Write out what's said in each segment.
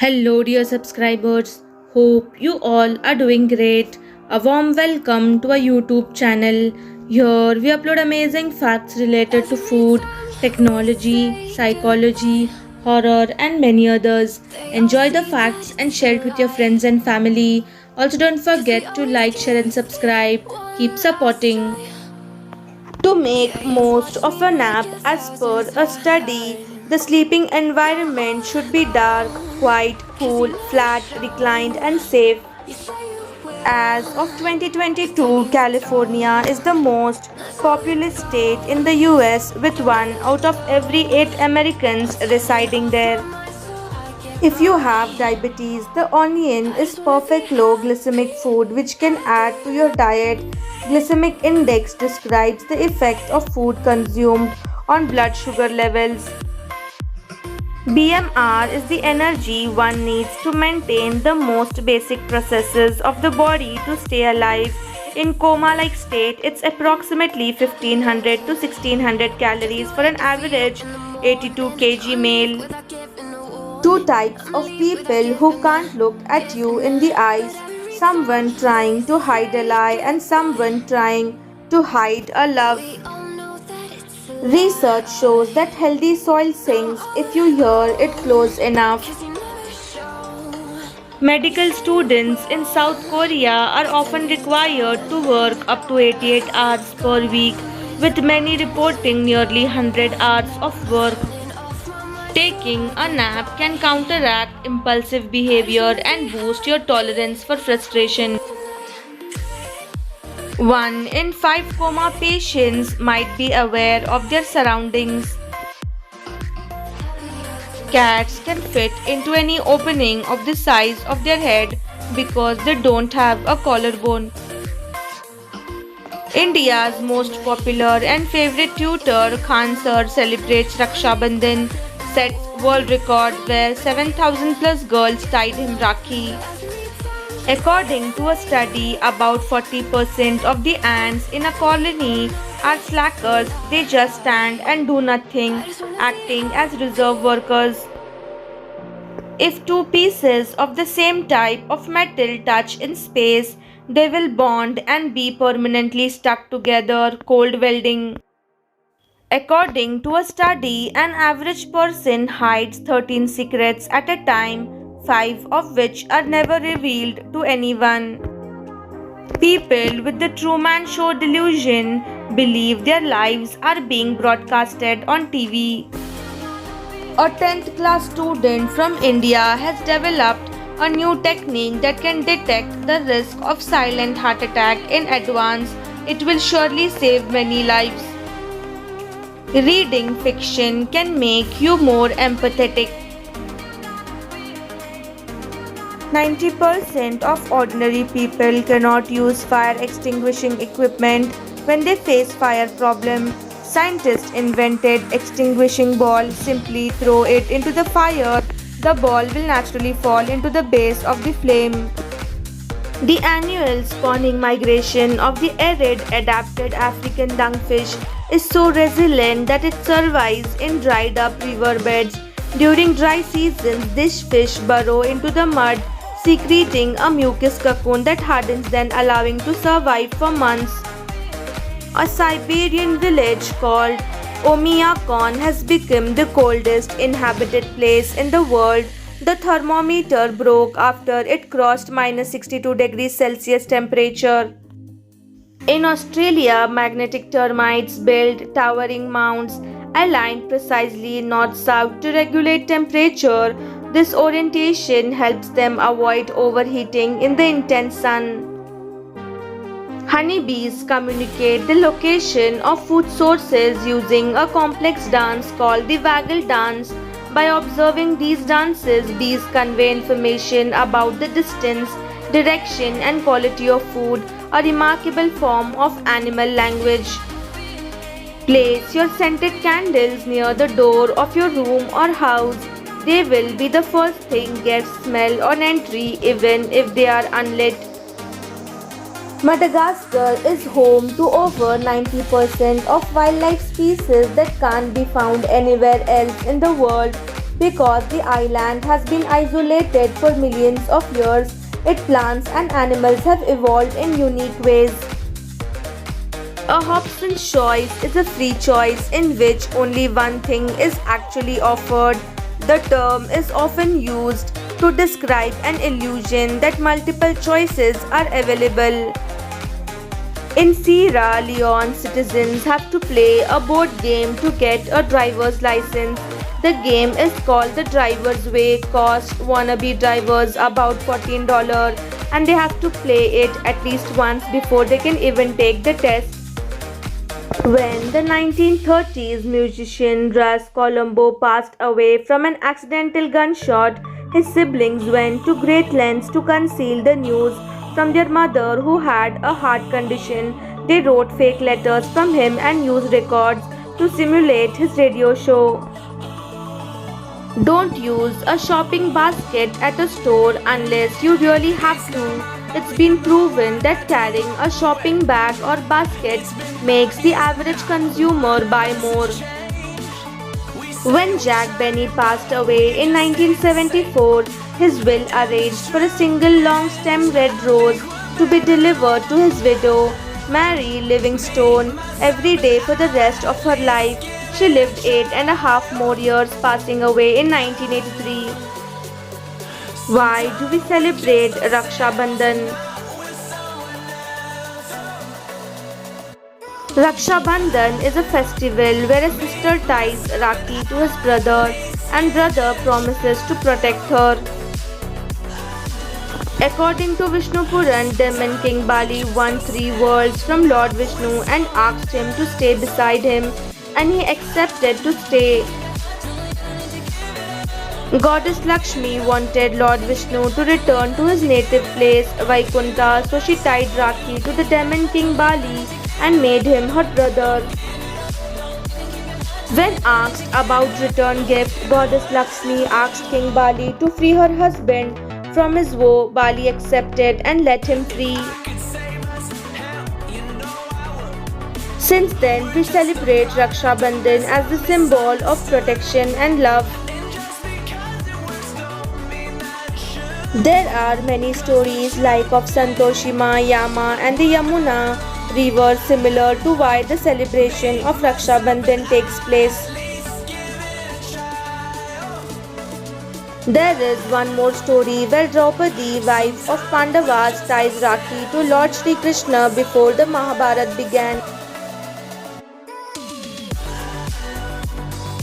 Hello, dear subscribers. Hope you all are doing great. A warm welcome to our YouTube channel. Here we upload amazing facts related to food, technology, psychology, horror, and many others. Enjoy the facts and share it with your friends and family. Also, don't forget to like, share, and subscribe. Keep supporting. To make most of a nap, as per a study, the sleeping environment should be dark, quiet, cool, flat, reclined, and safe. As of 2022, California is the most populous state in the US with 1 out of every 8 Americans residing there. If you have diabetes, the onion is perfect low glycemic food which can add to your diet. Glycemic index describes the effect of food consumed on blood sugar levels. BMR is the energy one needs to maintain the most basic processes of the body to stay alive. In coma-like state, it's approximately 1500 to 1600 calories for an average 82 kg male. Two types of people who can't look at you in the eyes: someone trying to hide a lie and someone trying to hide a love. Research shows that healthy soil sings if you hear it close enough. Medical students in South Korea are often required to work up to 88 hours per week, with many reporting nearly 100 hours of work. Taking a nap can counteract impulsive behavior and boost your tolerance for frustration. 1 in 5 coma patients might be aware of their surroundings. Cats can fit into any opening of the size of their head because they don't have a collarbone. India's most popular and favorite tutor, Khan Sir, celebrates Raksha Bandhan, sets world record where 7,000 plus girls tied him Rakhi. According to a study, about 40% of the ants in a colony are slackers. They just stand and do nothing, acting as reserve workers. If two pieces of the same type of metal touch in space, they will bond and be permanently stuck together, cold welding. According to a study, an average person hides 13 secrets at a time, 5 of which are never revealed to anyone. People with the Truman Show delusion believe their lives are being broadcasted on TV. A 10th class student from India has developed a new technique that can detect the risk of silent heart attack in advance. It will surely save many lives. Reading fiction can make you more empathetic. 90% of ordinary people cannot use fire extinguishing equipment when they face fire problem. Scientists invented extinguishing ball. Simply throw it into the fire. The ball will naturally fall into the base of the flame. The annual spawning migration of the arid adapted African dungfish is so resilient that it survives in dried up riverbeds. During dry seasons, these fish burrow into the mud, secreting a mucus cocoon that hardens, then allowing to survive for months. A Siberian village called Oymyakon has become the coldest inhabited place in the world. The thermometer broke after it crossed minus 62 degrees Celsius temperature. In Australia, magnetic termites build towering mounds aligned precisely north-south to regulate temperature. This orientation helps them avoid overheating in the intense sun. Honeybees communicate the location of food sources using a complex dance called the waggle dance. By observing these dances, bees convey information about the distance, direction, and quality of food, a remarkable form of animal language. Place your scented candles near the door of your room or house. They will be the first thing guests smell on entry, even if they are unlit. Madagascar is home to over 90% of wildlife species that can't be found anywhere else in the world. Because the island has been isolated for millions of years, its plants and animals have evolved in unique ways. A Hobson's choice is a free choice in which only one thing is actually offered. The term is often used to describe an illusion that multiple choices are available. In Sierra Leone, citizens have to play a board game to get a driver's license. The game is called the Driver's Way, cost wannabe drivers about $14 and they have to play it at least once before they can even take the test. When the 1930s musician Russ Colombo passed away from an accidental gunshot, his siblings went to great lengths to conceal the news from their mother who had a heart condition. They wrote fake letters from him and used records to simulate his radio show. Don't use a shopping basket at a store unless you really have to. It's been proven that carrying a shopping bag or basket makes the average consumer buy more. When Jack Benny passed away in 1974, his will arranged for a single long stem red rose to be delivered to his widow, Mary Livingstone, every day for the rest of her life. She lived 8.5 more years, passing away in 1983. Why do we celebrate Raksha Bandhan? Raksha Bandhan is a festival where a sister ties Rakhi to his brother and brother promises to protect her. According to Vishnu Puran, Demon King Bali won 3 worlds from Lord Vishnu and asked him to stay beside him, and he accepted to stay. Goddess Lakshmi wanted Lord Vishnu to return to his native place, Vaikunta, so she tied Rakhi to the Demon King Bali and made him her brother. When asked about return gift, Goddess Lakshmi asked King Bali to free her husband from his woe. Bali accepted and let him free. Since then, we celebrate Raksha Bandhan as the symbol of protection and love. There are many stories like of Santoshima, Yama and the Yamuna river similar to why the celebration of Raksha Bandhan takes place. There is one more story where Draupadi, wife of Pandavas, ties Rakhi to Lord Shri Krishna before the Mahabharata began.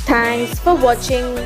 Thanks for watching.